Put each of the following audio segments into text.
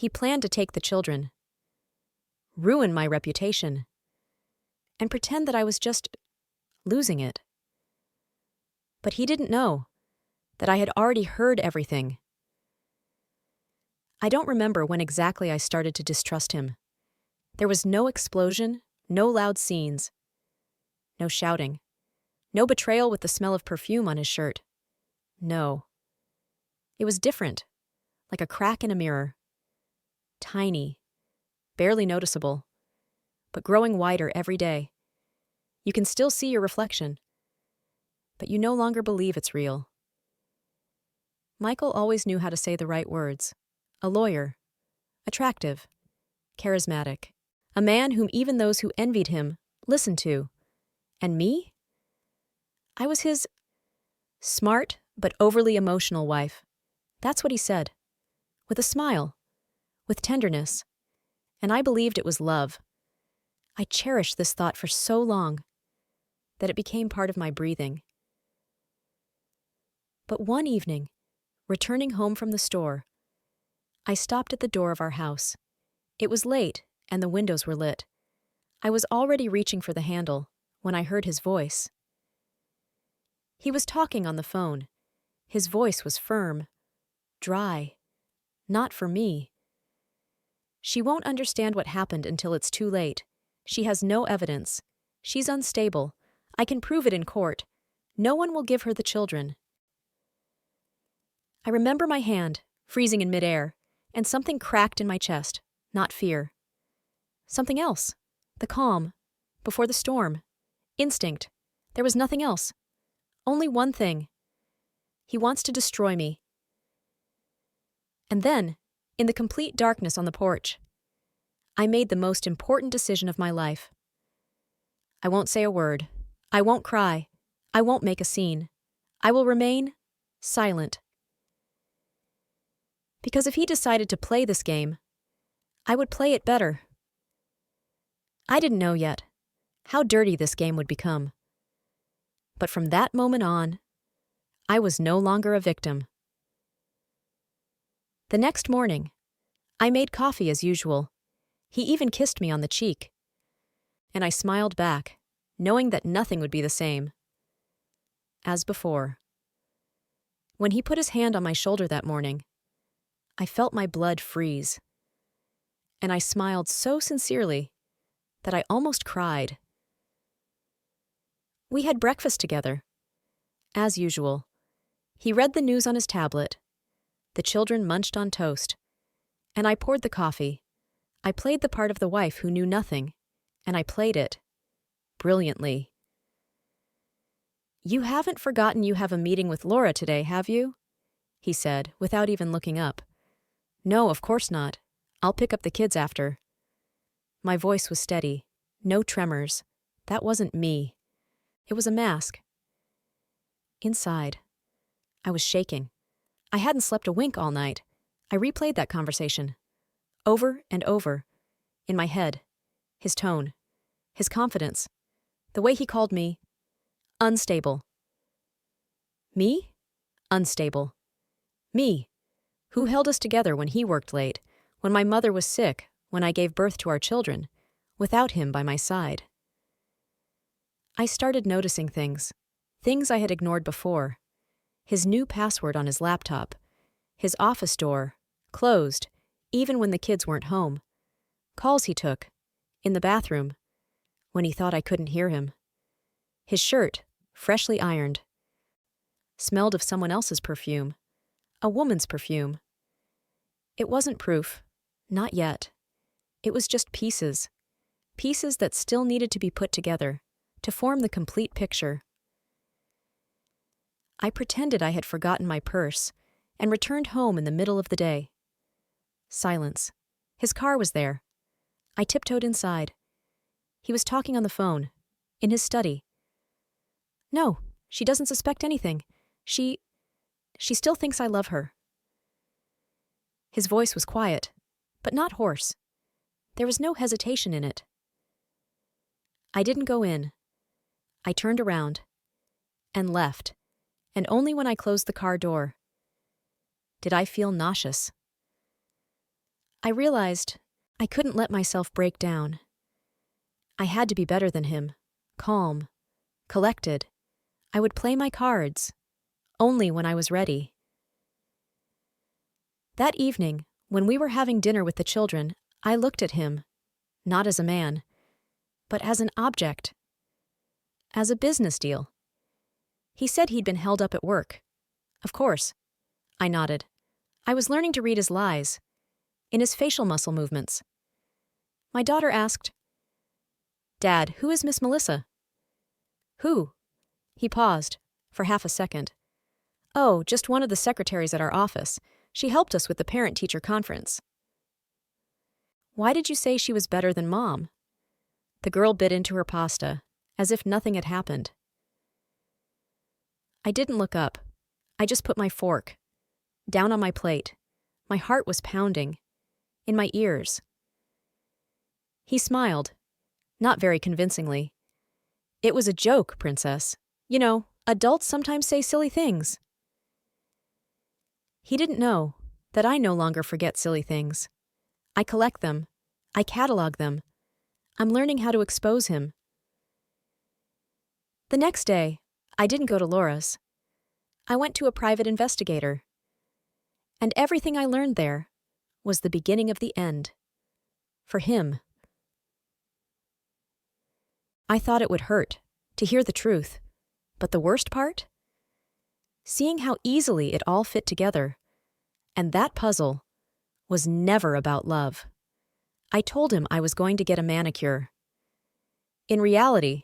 He planned to take the children, ruin my reputation, and pretend that I was just losing it. But he didn't know that I had already heard everything. I don't remember when exactly I started to distrust him. There was no explosion, no loud scenes, no shouting, no betrayal with the smell of perfume on his shirt. No. It was different, like a crack in a mirror. Tiny, barely noticeable, but growing wider every day. You can still see your reflection, but you no longer believe it's real. Michael always knew how to say the right words. A lawyer, attractive, charismatic, a man whom even those who envied him listened to. And me? I was his smart but overly emotional wife. That's what he said, with a smile, with tenderness, and I believed it was love. I cherished this thought for so long that it became part of my breathing. But one evening, returning home from the store, I stopped at the door of our house. It was late, and the windows were lit. I was already reaching for the handle when I heard his voice. He was talking on the phone. His voice was firm, dry, not for me. She won't understand what happened until it's too late. She has no evidence. She's unstable. I can prove it in court. No one will give her the children. I remember my hand, freezing in midair, and something cracked in my chest, not fear. Something else. The calm. Before the storm. Instinct. There was nothing else. Only one thing. He wants to destroy me. And then, in the complete darkness on the porch, I made the most important decision of my life. I won't say a word. I won't cry. I won't make a scene. I will remain silent. Because if he decided to play this game, I would play it better. I didn't know yet how dirty this game would become. But from that moment on, I was no longer a victim. The next morning, I made coffee as usual. He even kissed me on the cheek. And I smiled back, knowing that nothing would be the same. As before. When he put his hand on my shoulder that morning, I felt my blood freeze. And I smiled so sincerely that I almost cried. We had breakfast together. As usual, he read the news on his tablet. The children munched on toast. And I poured the coffee. I played the part of the wife who knew nothing, and I played it brilliantly. "You haven't forgotten you have a meeting with Laura today, have you?" he said, without even looking up. "No, of course not. I'll pick up the kids after." My voice was steady, no tremors. That wasn't me. It was a mask. Inside, I was shaking. I hadn't slept a wink all night. I replayed that conversation, over and over, in my head. His tone, his confidence, the way he called me unstable. Me? Unstable. Me, who held us together when he worked late, when my mother was sick, when I gave birth to our children, without him by my side. I started noticing things I had ignored before. His new password on his laptop, his office door, closed, even when the kids weren't home. Calls he took, in the bathroom, when he thought I couldn't hear him. His shirt, freshly ironed, smelled of someone else's perfume, a woman's perfume. It wasn't proof, not yet. It was just pieces that still needed to be put together to form the complete picture. I pretended I had forgotten my purse and returned home in the middle of the day. Silence. His car was there. I tiptoed inside. He was talking on the phone, in his study. "No, she doesn't suspect anything. She still thinks I love her." His voice was quiet, but not hoarse. There was no hesitation in it. I didn't go in. I turned around and left, and only when I closed the car door did I feel nauseous. I realized I couldn't let myself break down. I had to be better than him, calm, collected. I would play my cards, only when I was ready. That evening, when we were having dinner with the children, I looked at him, not as a man, but as an object, as a business deal. He said he'd been held up at work. Of course. I nodded. I was learning to read his lies, in his facial muscle movements. My daughter asked, "Dad, who is Miss Melissa?" "Who?" He paused, for half a second. "Oh, just one of the secretaries at our office. She helped us with the parent-teacher conference." "Why did you say she was better than Mom?" The girl bit into her pasta, as if nothing had happened. I didn't look up. I just put my fork down on my plate. My heart was pounding, in my ears. He smiled, not very convincingly. "It was a joke, Princess. You know, adults sometimes say silly things." He didn't know that I no longer forget silly things. I collect them. I catalog them. I'm learning how to expose him. The next day, I didn't go to Laura's. I went to a private investigator. And everything I learned there was the beginning of the end. For him. I thought it would hurt to hear the truth. But the worst part? Seeing how easily it all fit together. And that puzzle was never about love. I told him I was going to get a manicure. In reality,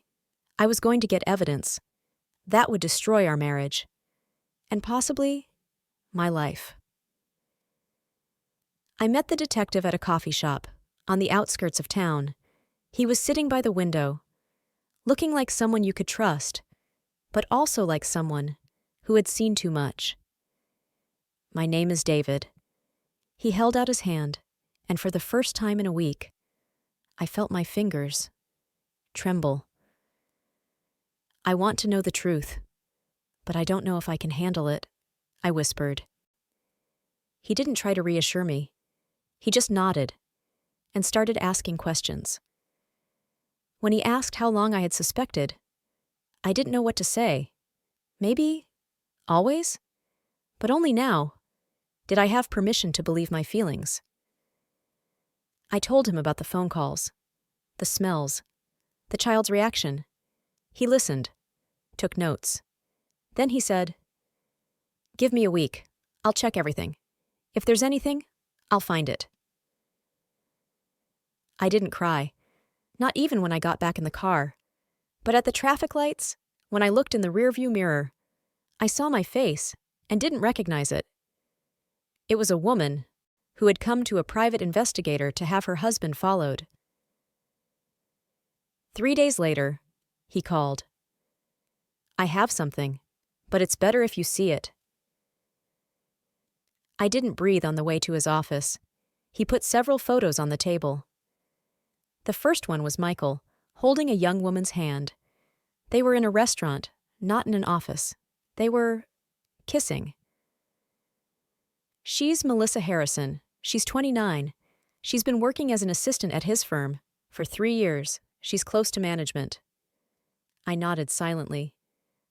I was going to get evidence. That would destroy our marriage. And possibly, my life. I met the detective at a coffee shop, on the outskirts of town. He was sitting by the window, looking like someone you could trust, but also like someone who had seen too much. "My name is David." He held out his hand, and for the first time in a week, I felt my fingers tremble. "I want to know the truth, but I don't know if I can handle it," I whispered. He didn't try to reassure me. He just nodded and started asking questions. When he asked how long I had suspected, I didn't know what to say. Maybe, always? But only now did I have permission to believe my feelings. I told him about the phone calls, the smells, the child's reaction. He listened, took notes. Then he said, "Give me a week. I'll check everything. If there's anything, I'll find it." I didn't cry, not even when I got back in the car. But at the traffic lights, when I looked in the rearview mirror, I saw my face and didn't recognize it. It was a woman who had come to a private investigator to have her husband followed. 3 days later, he called. "I have something, but it's better if you see it." I didn't breathe on the way to his office. He put several photos on the table. The first one was Michael, holding a young woman's hand. They were in a restaurant, not in an office. They were kissing. "She's Melissa Harrison. She's 29. She's been working as an assistant at his firm for 3 years. She's close to management." I nodded silently,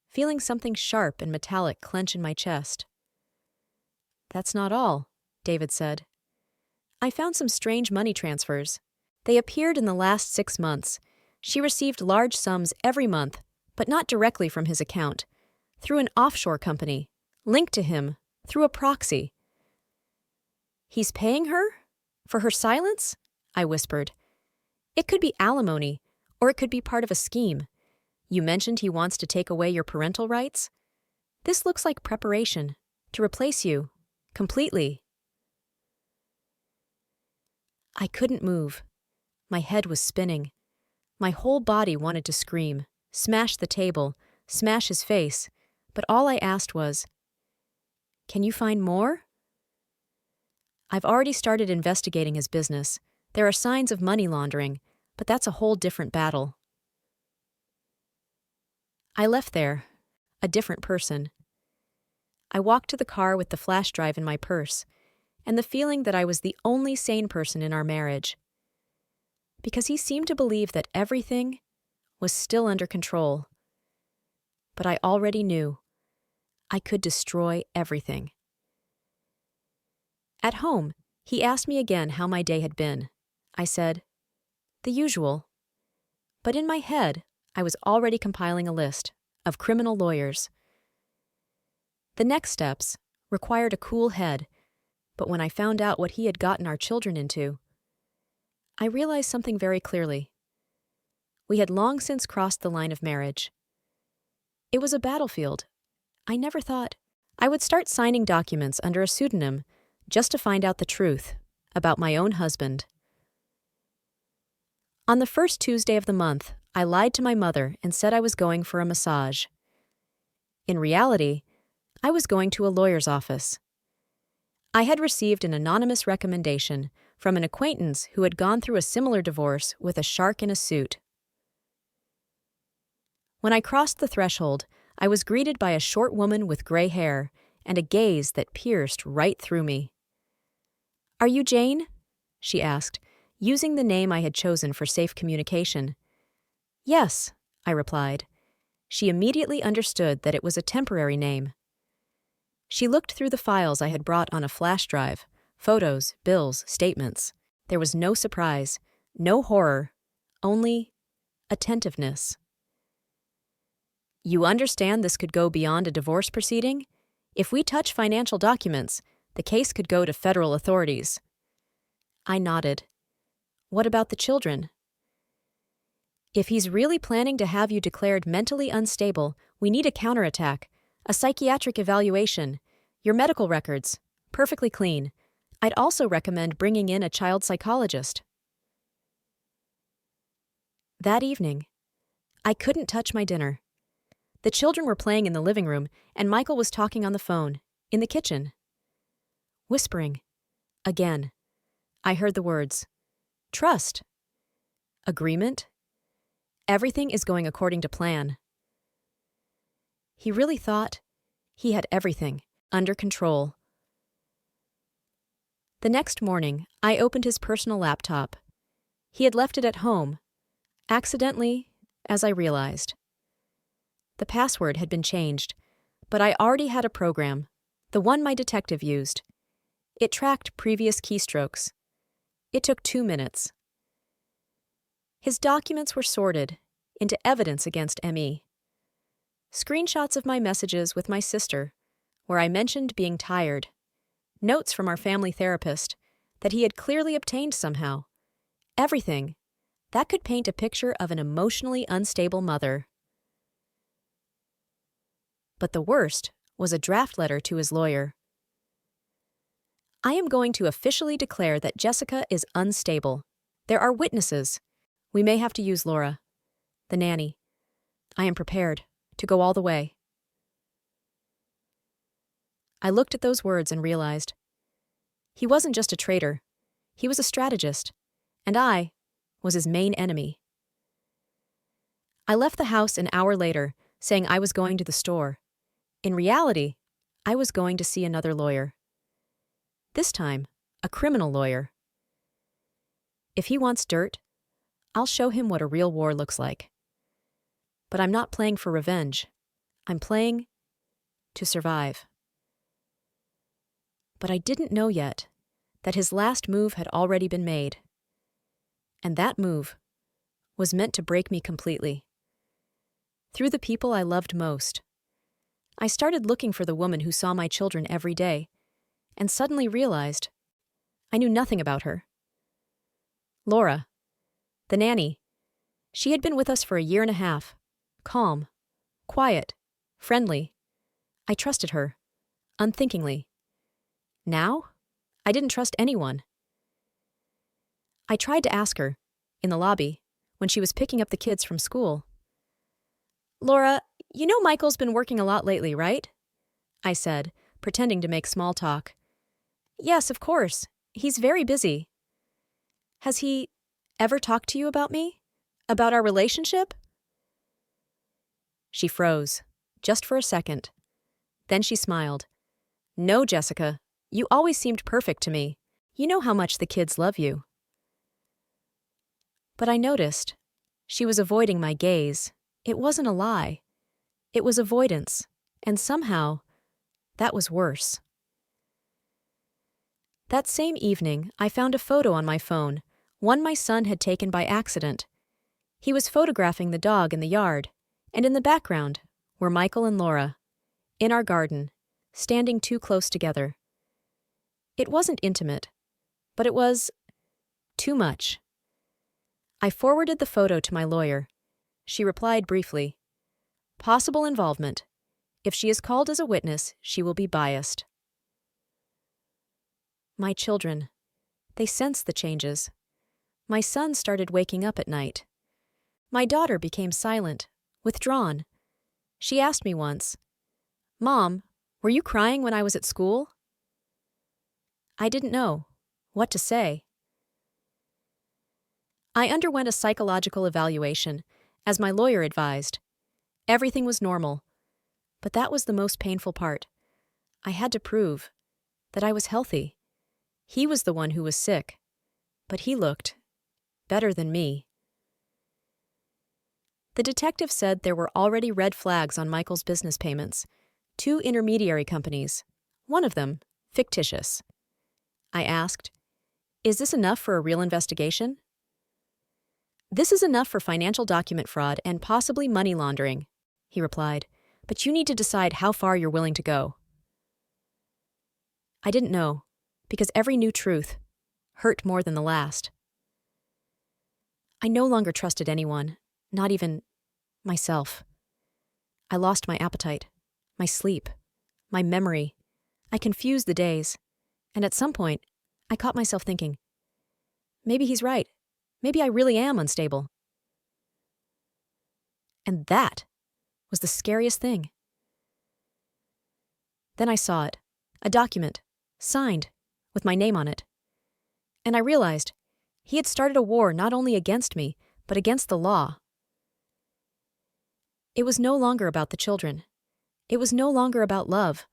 feeling something sharp and metallic clench in my chest. "That's not all," David said. "I found some strange money transfers. They appeared in the last 6 months. She received large sums every month, but not directly from his account, through an offshore company, linked to him, through a proxy." "He's paying her? For her silence?" I whispered. "It could be alimony, or it could be part of a scheme. You mentioned he wants to take away your parental rights? This looks like preparation, to replace you, completely." I couldn't move. My head was spinning. My whole body wanted to scream, smash the table, smash his face, but all I asked was, "Can you find more?" "I've already started investigating his business. There are signs of money laundering, but that's a whole different battle." I left there, a different person. I walked to the car with the flash drive in my purse, and the feeling that I was the only sane person in our marriage. Because he seemed to believe that everything was still under control. But I already knew I could destroy everything. At home, he asked me again how my day had been. I said, "The usual." But in my head, I was already compiling a list of criminal lawyers. The next steps required a cool head, but when I found out what he had gotten our children into, I realized something very clearly. We had long since crossed the line of marriage. It was a battlefield. I never thought I would start signing documents under a pseudonym just to find out the truth about my own husband. On the first Tuesday of the month, I lied to my mother and said I was going for a massage. In reality, I was going to a lawyer's office. I had received an anonymous recommendation from an acquaintance who had gone through a similar divorce with a shark in a suit. When I crossed the threshold, I was greeted by a short woman with gray hair and a gaze that pierced right through me. "Are you Jane?" she asked, using the name I had chosen for safe communication. "Yes," I replied. She immediately understood that it was a temporary name. She looked through the files I had brought on a flash drive, photos, bills, statements. There was no surprise, no horror, only attentiveness. "You understand this could go beyond a divorce proceeding? If we touch financial documents, the case could go to federal authorities." I nodded. "What about the children?" "If he's really planning to have you declared mentally unstable, we need a counterattack, a psychiatric evaluation, your medical records, perfectly clean. I'd also recommend bringing in a child psychologist." That evening, I couldn't touch my dinner. The children were playing in the living room, and Michael was talking on the phone, in the kitchen. Whispering. Again. I heard the words, "Trust. Agreement. Everything is going according to plan." He really thought he had everything under control. The next morning, I opened his personal laptop. He had left it at home, accidentally, as I realized. The password had been changed, but I already had a program, the one my detective used. It tracked previous keystrokes. It took 2 minutes. His documents were sorted into evidence against M.E. Screenshots of my messages with my sister, where I mentioned being tired. Notes from our family therapist that he had clearly obtained somehow. Everything that could paint a picture of an emotionally unstable mother. But the worst was a draft letter to his lawyer. "I am going to officially declare that Jessica is unstable. There are witnesses. We may have to use Laura, the nanny. I am prepared to go all the way." I looked at those words and realized he wasn't just a traitor. He was a strategist, and I was his main enemy. I left the house an hour later, saying I was going to the store. In reality, I was going to see another lawyer. This time, a criminal lawyer. If he wants dirt, I'll show him what a real war looks like. But I'm not playing for revenge. I'm playing to survive. But I didn't know yet that his last move had already been made. And that move was meant to break me completely. Through the people I loved most. I started looking for the woman who saw my children every day, and suddenly realized I knew nothing about her. Laura, the nanny. She had been with us for a year and a half. Calm, quiet, friendly. I trusted her, unthinkingly. Now, I didn't trust anyone. I tried to ask her, in the lobby, when she was picking up the kids from school. "Laura, you know Michael's been working a lot lately, right?" I said, pretending to make small talk. "Yes, of course. He's very busy." "Has he ever talked to you about me? About our relationship?" She froze, just for a second. Then she smiled. "No, Jessica, You always seemed perfect to me. You know how much the kids love you." But I noticed. She was avoiding my gaze. It wasn't a lie. It was avoidance. And somehow, that was worse. That same evening, I found a photo on my phone, one my son had taken by accident. He was photographing the dog in the yard, and in the background were Michael and Laura, in our garden, standing too close together. It wasn't intimate, but it was too much. I forwarded the photo to my lawyer. She replied briefly, "Possible involvement. If she is called as a witness, she will be biased." My children. They sensed the changes. My son started waking up at night. My daughter became silent, withdrawn. She asked me once, "Mom, were you crying when I was at school?" I didn't know what to say. I underwent a psychological evaluation, as my lawyer advised. Everything was normal, but that was the most painful part. I had to prove that I was healthy. He was the one who was sick, but he looked better than me. The detective said there were already red flags on Michael's business payments, 2 intermediary companies, one of them fictitious. I asked, "Is this enough for a real investigation?" "This is enough for financial document fraud and possibly money laundering," he replied, "but you need to decide how far you're willing to go." I didn't know, because every new truth hurt more than the last. I no longer trusted anyone, not even myself. I lost my appetite, my sleep, my memory. I confused the days, and at some point, I caught myself thinking, maybe he's right. Maybe I really am unstable. And that was the scariest thing. Then I saw it, a document, signed, with my name on it. And I realized he had started a war not only against me, but against the law. It was no longer about the children. It was no longer about love.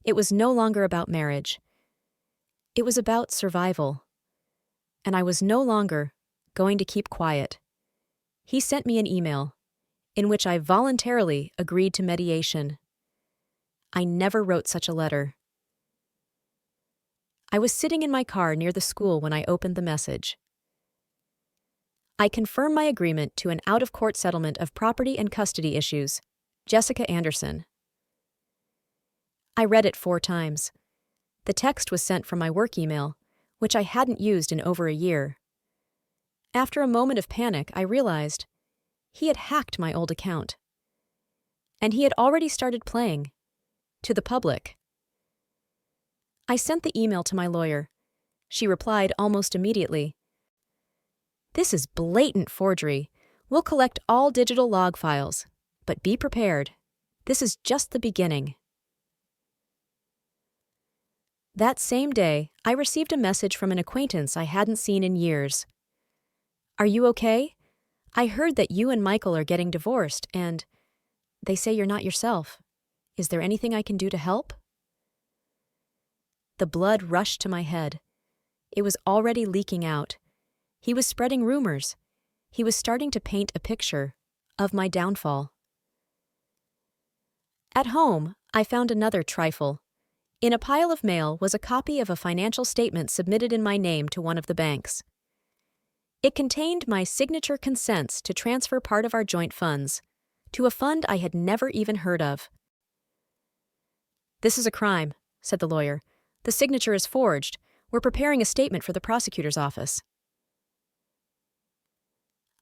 It was no longer about marriage. It was about survival. And I was no longer going to keep quiet. He sent me an email, in which I voluntarily agreed to mediation. I never wrote such a letter. I was sitting in my car near the school when I opened the message. I confirm my agreement to an out-of-court settlement of property and custody issues. Jessica Anderson. I read it 4 times. The text was sent from my work email, which I hadn't used in over a year. After a moment of panic, I realized he had hacked my old account. And he had already started playing to the public. I sent the email to my lawyer. She replied almost immediately, "This is blatant forgery. We'll collect all digital log files, but be prepared. This is just the beginning." That same day, I received a message from an acquaintance I hadn't seen in years. "Are you okay? I heard that you and Michael are getting divorced, and they say you're not yourself. Is there anything I can do to help?" The blood rushed to my head. It was already leaking out. He was spreading rumors. He was starting to paint a picture of my downfall. At home, I found another trifle. In a pile of mail was a copy of a financial statement submitted in my name to one of the banks. It contained my signature consents to transfer part of our joint funds to a fund I had never even heard of. "This is a crime," said the lawyer. "The signature is forged. We're preparing a statement for the prosecutor's office."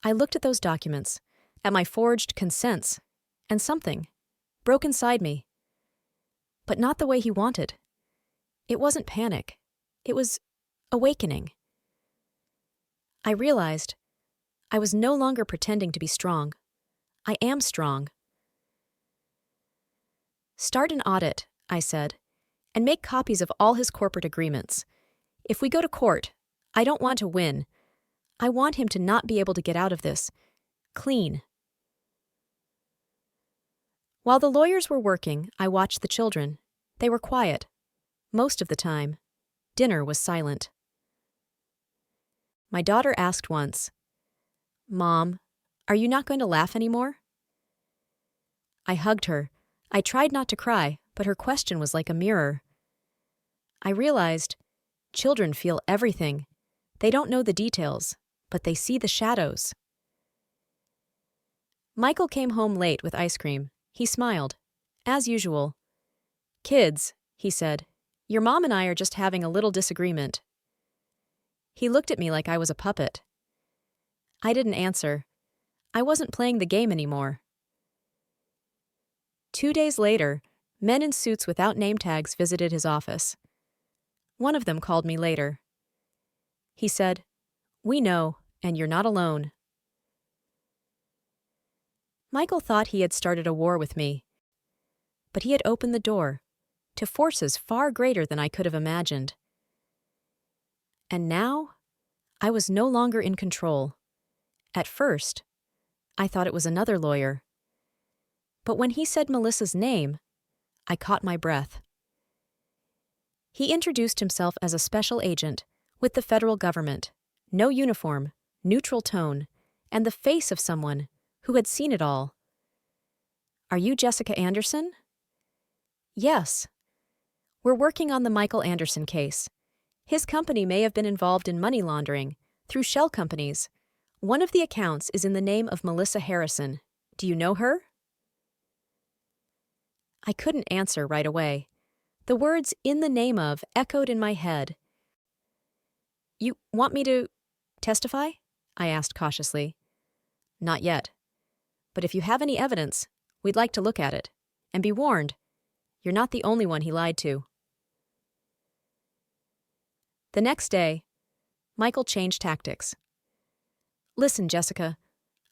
I looked at those documents, at my forged consents, and something broke inside me. But not the way he wanted. It wasn't panic. It was awakening. I realized I was no longer pretending to be strong. I am strong. "Start an audit," I said, "and make copies of all his corporate agreements. If we go to court, I don't want to win. I want him to not be able to get out of this clean." While the lawyers were working, I watched the children. They were quiet. Most of the time, dinner was silent. My daughter asked once, "Mom, are you not going to laugh anymore?" I hugged her. I tried not to cry, but her question was like a mirror. I realized children feel everything. They don't know the details, but they see the shadows. Michael came home late with ice cream. He smiled. As usual. "Kids," he said, "your mom and I are just having a little disagreement." He looked at me like I was a puppet. I didn't answer. I wasn't playing the game anymore. 2 days later, men in suits without name tags visited his office. One of them called me later. He said, "We know, and you're not alone." Michael thought he had started a war with me, but he had opened the door to forces far greater than I could have imagined. And now, I was no longer in control. At first, I thought it was another lawyer. But when he said Melissa's name, I caught my breath. He introduced himself as a special agent with the federal government, no uniform, neutral tone, and the face of someone who had seen it all. "Are you Jessica Anderson?" "Yes. We're working on the Michael Anderson case. His company may have been involved in money laundering through shell companies. One of the accounts is in the name of Melissa Harrison. Do you know her?" I couldn't answer right away. The words "in the name of" echoed in my head. "You want me to testify?" I asked cautiously. "Not yet. But if you have any evidence, we'd like to look at it. And be warned, you're not the only one he lied to." The next day, Michael changed tactics. "Listen, Jessica,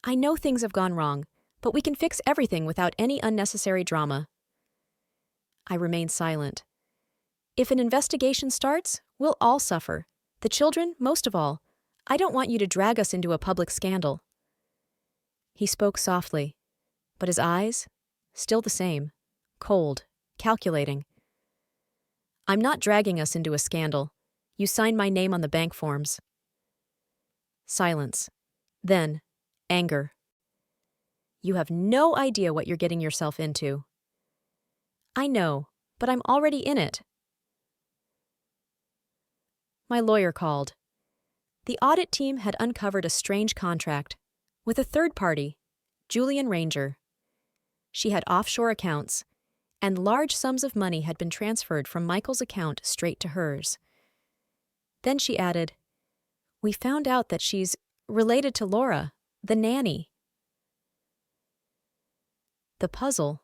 I know things have gone wrong, but we can fix everything without any unnecessary drama." I remained silent. "If an investigation starts, we'll all suffer. The children, most of all. I don't want you to drag us into a public scandal." He spoke softly, but his eyes, still the same, cold, calculating. "I'm not dragging us into a scandal. You signed my name on the bank forms." Silence. Then, anger. "You have no idea what you're getting yourself into." "I know, but I'm already in it." My lawyer called. The audit team had uncovered a strange contract with a third party, Julian Ranger. She had offshore accounts, and large sums of money had been transferred from Michael's account straight to hers. Then she added, "We found out that she's related to Laura, the nanny." The puzzle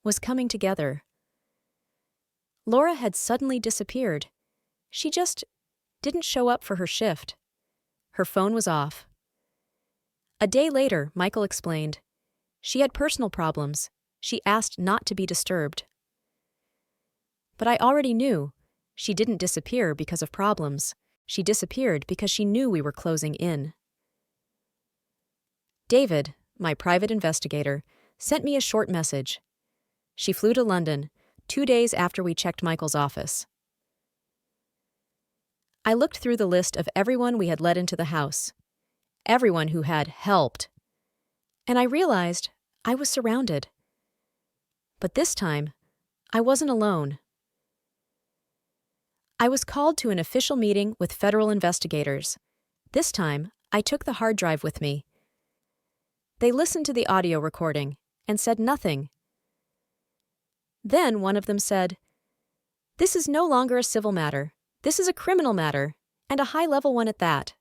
was coming together. Laura had suddenly disappeared. She just didn't show up for her shift. Her phone was off. A day later, Michael explained, she had personal problems. She asked not to be disturbed. But I already knew she didn't disappear because of problems. She disappeared because she knew we were closing in. David, my private investigator, sent me a short message. She flew to London 2 days after we checked Michael's office. I looked through the list of everyone we had let into the house, everyone who had helped, and I realized I was surrounded. But this time, I wasn't alone. I was called to an official meeting with federal investigators. This time, I took the hard drive with me. They listened to the audio recording and said nothing. Then one of them said, "This is no longer a civil matter. This is a criminal matter, and a high-level one at that."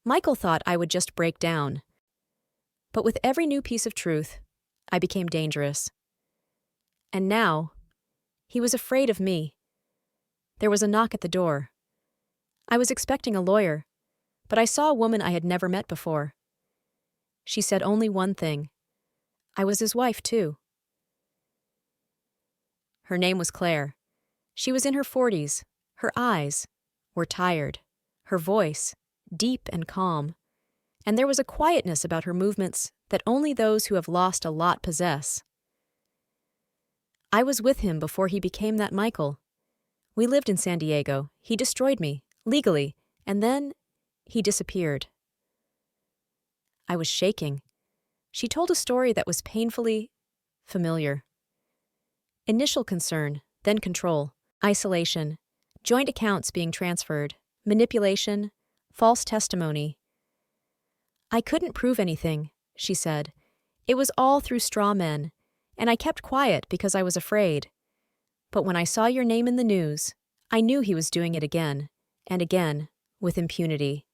Michael thought I would just break down. But with every new piece of truth, I became dangerous. And now, he was afraid of me. There was a knock at the door. I was expecting a lawyer, but I saw a woman I had never met before. She said only one thing. I was his wife, too. Her name was Claire. She was in her 40s. Her eyes were tired. Her voice, deep and calm. And there was a quietness about her movements that only those who have lost a lot possess. I was with him before he became that Michael. We lived in San Diego. He destroyed me, legally, and then he disappeared. I was shaking. She told a story that was painfully familiar. Initial concern, then control, isolation, joint accounts being transferred, manipulation, false testimony. I couldn't prove anything, she said. It was all through straw men, and I kept quiet because I was afraid. But when I saw your name in the news, I knew he was doing it again, and again, with impunity.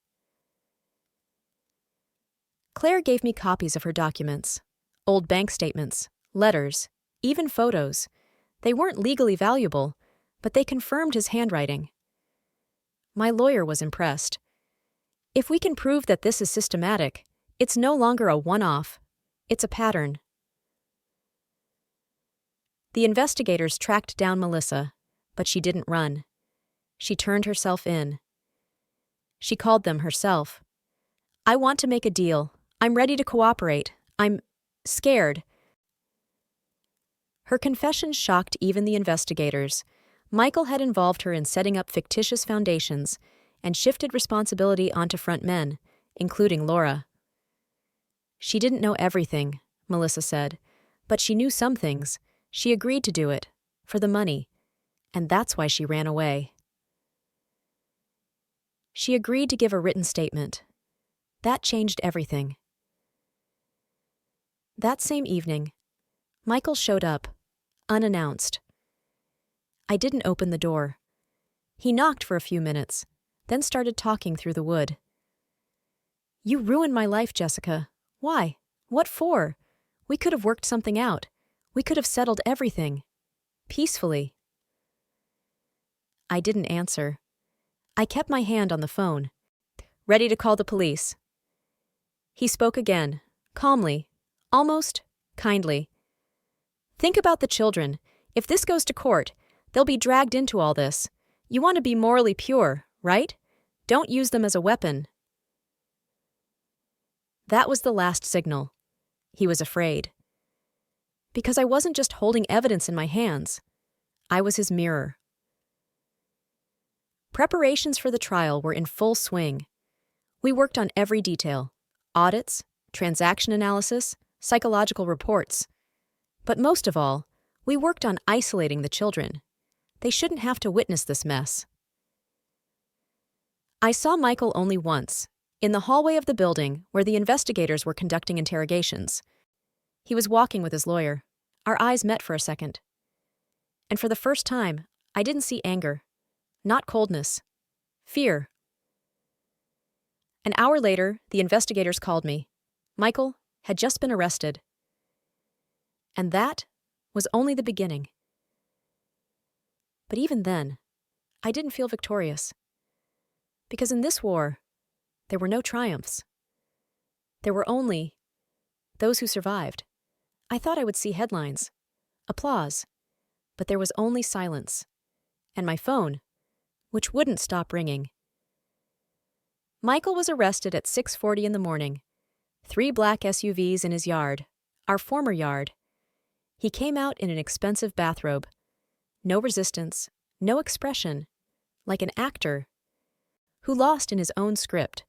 Claire gave me copies of her documents, old bank statements, letters, even photos. They weren't legally valuable, but they confirmed his handwriting. My lawyer was impressed. If we can prove that this is systematic, it's no longer a one-off, it's a pattern. The investigators tracked down Melissa, but she didn't run. She turned herself in. She called them herself. I want to make a deal. I'm ready to cooperate. I'm scared. Her confession shocked even the investigators. Michael had involved her in setting up fictitious foundations and shifted responsibility onto front men, including Laura. She didn't know everything, Melissa said, but she knew some things. She agreed to do it, for the money, and that's why she ran away. She agreed to give a written statement. That changed everything. That same evening, Michael showed up, unannounced. I didn't open the door. He knocked for a few minutes, then started talking through the wood. You ruined my life, Jessica. Why? What for? We could have worked something out. We could have settled everything. Peacefully. I didn't answer. I kept my hand on the phone, ready to call the police. He spoke again, calmly, almost kindly. Think about the children. If this goes to court, they'll be dragged into all this. You want to be morally pure, right? Don't use them as a weapon. That was the last signal. He was afraid. Because I wasn't just holding evidence in my hands. I was his mirror. Preparations for the trial were in full swing. We worked on every detail: audits, transaction analysis, psychological reports. But most of all, we worked on isolating the children. They shouldn't have to witness this mess. I saw Michael only once, in the hallway of the building where the investigators were conducting interrogations. He was walking with his lawyer. Our eyes met for a second. And for the first time, I didn't see anger. Not coldness. Fear. An hour later, the investigators called me. Michael had just been arrested. And that was only the beginning. But even then, I didn't feel victorious. Because in this war, there were no triumphs. There were only those who survived. I thought I would see headlines, applause, but there was only silence. And my phone, which wouldn't stop ringing. Michael was arrested at 6:40 in the morning. 3 black SUVs in his yard, our former yard. He came out in an expensive bathrobe. No resistance, no expression, like an actor who lost in his own script.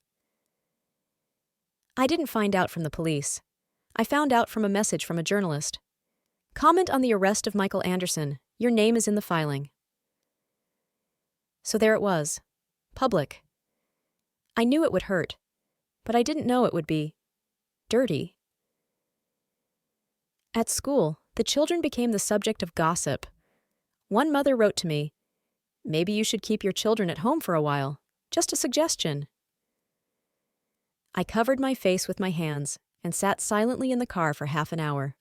I didn't find out from the police. I found out from a message from a journalist. Comment on the arrest of Michael Anderson. Your name is in the filing. So there it was. Public. I knew it would hurt, but I didn't know it would be dirty. At school, the children became the subject of gossip. One mother wrote to me, "Maybe you should keep your children at home for a while. Just a suggestion." I covered my face with my hands and sat silently in the car for half an hour.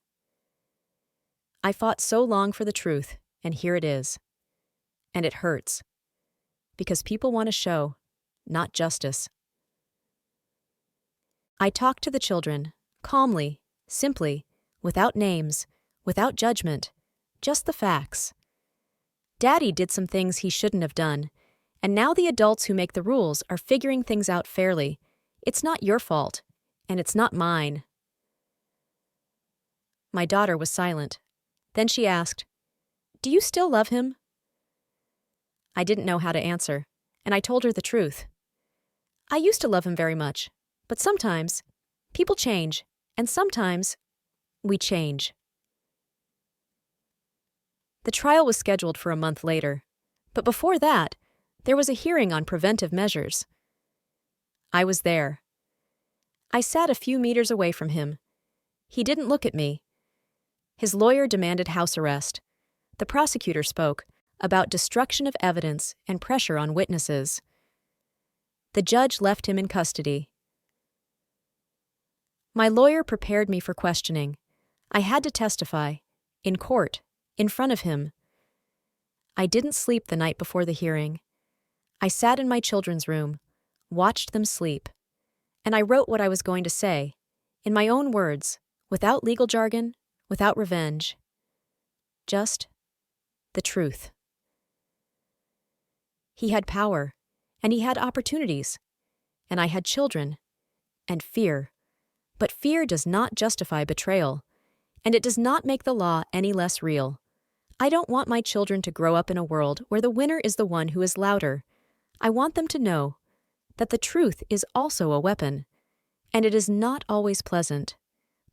I fought so long for the truth, and here it is. And it hurts. Because people want a show, not justice. I talked to the children, calmly, simply, without names, without judgment, just the facts. Daddy did some things he shouldn't have done, and now the adults who make the rules are figuring things out fairly. It's not your fault, and it's not mine. My daughter was silent. Then she asked, Do you still love him? I didn't know how to answer, and I told her the truth. I used to love him very much, but sometimes people change, and sometimes we change. The trial was scheduled for a month later, but before that, there was a hearing on preventive measures. I was there. I sat a few meters away from him. He didn't look at me. His lawyer demanded house arrest. The prosecutor spoke about destruction of evidence and pressure on witnesses. The judge left him in custody. My lawyer prepared me for questioning. I had to testify, in court, in front of him. I didn't sleep the night before the hearing. I sat in my children's room, watched them sleep, and I wrote what I was going to say, in my own words, without legal jargon, without revenge. Just the truth. He had power, and he had opportunities, and I had children, and fear. But fear does not justify betrayal, and it does not make the law any less real. I don't want my children to grow up in a world where the winner is the one who is louder. I want them to know that the truth is also a weapon, and it is not always pleasant,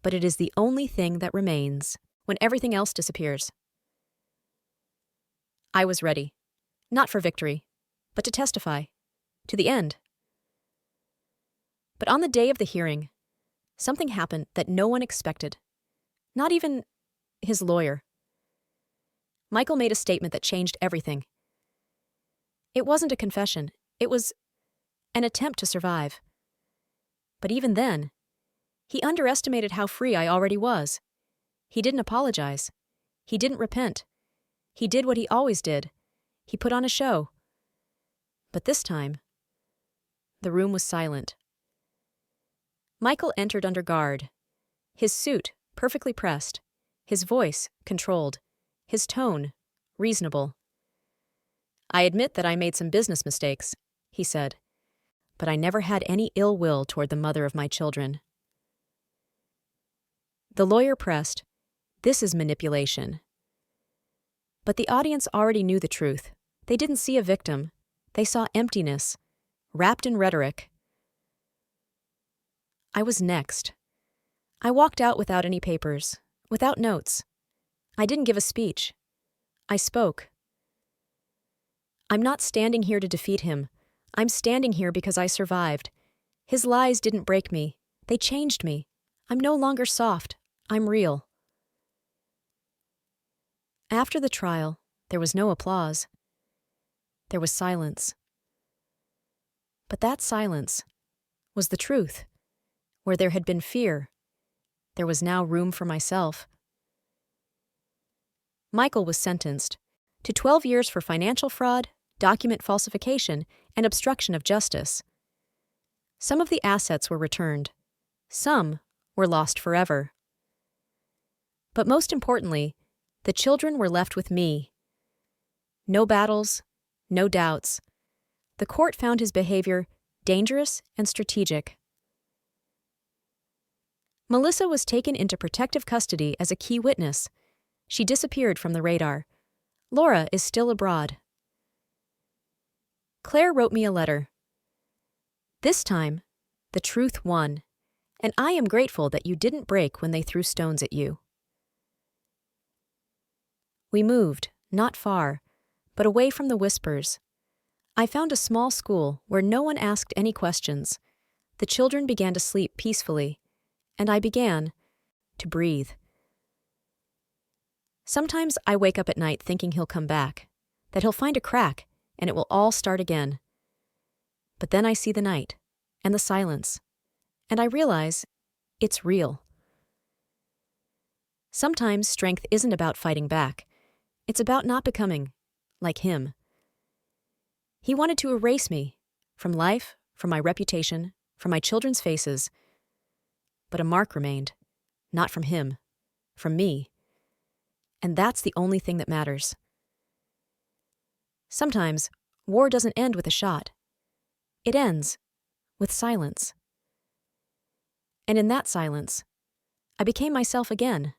but it is the only thing that remains when everything else disappears. I was ready, not for victory, but to testify, to the end. But on the day of the hearing, something happened that no one expected, not even his lawyer. Michael made a statement that changed everything. It wasn't a confession, it was an attempt to survive. But even then, he underestimated how free I already was. He didn't apologize. He didn't repent. He did what he always did. He put on a show. But this time, the room was silent. Michael entered under guard. His suit perfectly pressed, his voice controlled, his tone reasonable. I admit that I made some business mistakes, he said, but I never had any ill will toward the mother of my children. The lawyer pressed, "This is manipulation." But the audience already knew the truth. They didn't see a victim. They saw emptiness, wrapped in rhetoric. I was next. I walked out without any papers, without notes. I didn't give a speech. I spoke. I'm not standing here to defeat him. I'm standing here because I survived. His lies didn't break me. They changed me. I'm no longer soft. I'm real. After the trial, there was no applause. There was silence. But that silence was the truth. Where there had been fear, there was now room for myself. Michael was sentenced to 12 years for financial fraud, document falsification, and obstruction of justice. Some of the assets were returned. Some were lost forever. But most importantly, the children were left with me. No battles, no doubts. The court found his behavior dangerous and strategic. Melissa was taken into protective custody as a key witness. She disappeared from the radar. Laura is still abroad. Claire wrote me a letter. This time, the truth won, and I am grateful that you didn't break when they threw stones at you. We moved, not far, but away from the whispers. I found a small school where no one asked any questions. The children began to sleep peacefully, and I began to breathe. Sometimes I wake up at night thinking he'll come back, that he'll find a crack, and it will all start again. But then I see the night, and the silence, and I realize it's real. Sometimes strength isn't about fighting back. It's about not becoming like him. He wanted to erase me from life, from my reputation, from my children's faces. But a mark remained, not from him, from me. And that's the only thing that matters. Sometimes, war doesn't end with a shot. It ends with silence. And in that silence, I became myself again.